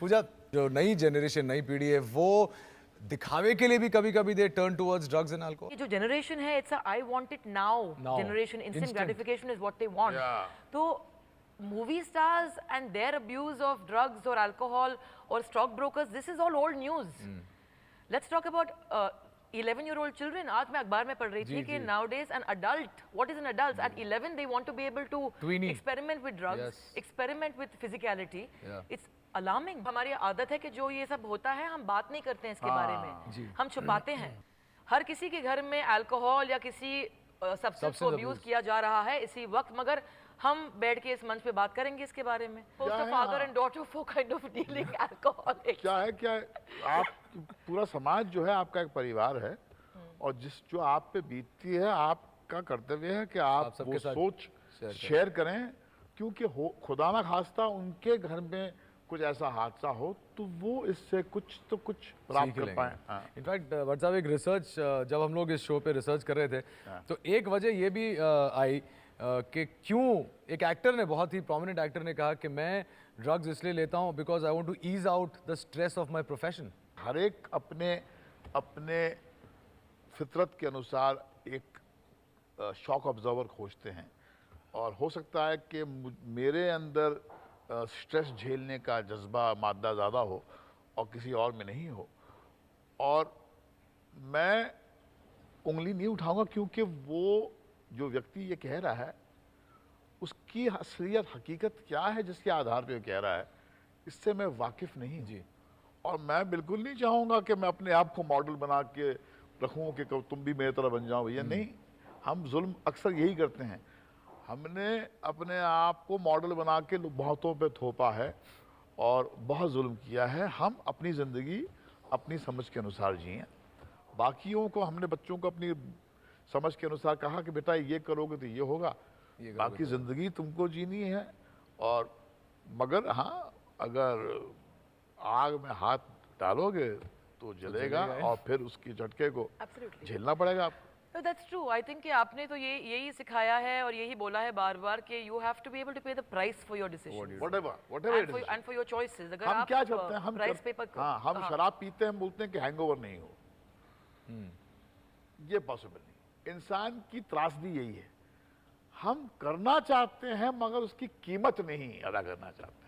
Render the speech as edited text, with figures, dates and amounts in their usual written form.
पूजा, जो नई जनरेशन, नई पीढ़ी है, वो दिखावे के लिए भी कभी-कभी they turn towards drugs and alcohol. ये जो जनरेशन है, it's I want it now Now. Generation, instant Instant. Gratification is what they want. तो movie stars and their abuse of drugs और अल्कोहल और stock brokers, this is all old news. Let's talk about 11-year-old children. आज मैं अखबार में पढ़ रही थी कि nowadays an adult, what is an adult? At 11 they want to be able to Tweenie. experiment with drugs, Yes. experiment with physicality. Yeah. It's alarming. हमारी आदत है कि जो ये सब होता है हम बात नहीं करते हैं इसके बारे में, हम छुपाते हैं। हर किसी के घर में अल्कोहल या किसी सब्सटेंस को अब्यूज किया जा रहा है इसी वक्त, मगर हम बैठ के इस मंच पे बात करेंगे इसके बारे में। Father and daughter for kind of dealing alcohol. क्या है आप पूरा समाज जो है आपका एक परिवार है, और जो आप पे बीतती है आपका कर्तव्य है कि आप वो सोच शेयर करें, क्योंकि खुदा ना खास्ता उनके घर में कुछ ऐसा हादसा हो तो वो इससे कुछ प्राप्त कर पाए। इनफैक्ट व्हाट्सएप एक रिसर्च, जब हम लोग इस शो पे रिसर्च कर रहे थे तो एक वजह ये भी आई कि क्यों एक एक्टर ने, बहुत ही प्रोमिनेंट एक्टर ने कहा कि मैं ड्रग्स इसलिए लेता हूँ because I want to ease out the stress of my profession. हर एक अपने फितरत के अनुसार एक शॉक ऑब्जर्वर खोजते हैं, और हो सकता है कि मेरे अंदर स्ट्रेस झेलने का जज्बा मादा ज़्यादा हो और किसी और में नहीं हो, और मैं उंगली नहीं उठाऊंगा क्योंकि वो जो व्यक्ति ये कह रहा है उसकी असलियत हकीकत क्या है जिसके आधार पे वो कह रहा है, इससे मैं वाकिफ़ नहीं जी। और मैं बिल्कुल नहीं चाहूँगा कि मैं अपने आप को मॉडल बना के रखूँ कि तुम भी मेरी तरह बन जाओ भैया, नहीं। हम जुल्म अक्सर यही करते हैं, हमने अपने आप को मॉडल बना के बहुतों पे थोपा है और बहुत जुल्म किया है। हम अपनी ज़िंदगी अपनी समझ के अनुसार जिएं, बाकियों को हमने बच्चों को अपनी समझ के अनुसार कहा कि बेटा ये करोगे तो ये होगा, बाकी ज़िंदगी तुमको जीनी है। और मगर हाँ, अगर आग में हाथ डालोगे तो जलेगा और फिर उसकी झटके को झेलना पड़ेगा आपको। No, that's true. I think कि आपने तो यही सिखाया है और यही बोला है बार-बार कि you have to be able to pay the price for your decisions. Whatever and and for your choices. अगर हम आप क्या चाहते हैं, हम price paper हम शराब पीते हैं, हम बोलते हैं कि हैंगओवर नहीं हो, ये पॉसिबल नहीं। इंसान की त्रासदी यही है, हम करना चाहते हैं मगर उसकी कीमत नहीं अदा करना चाहते।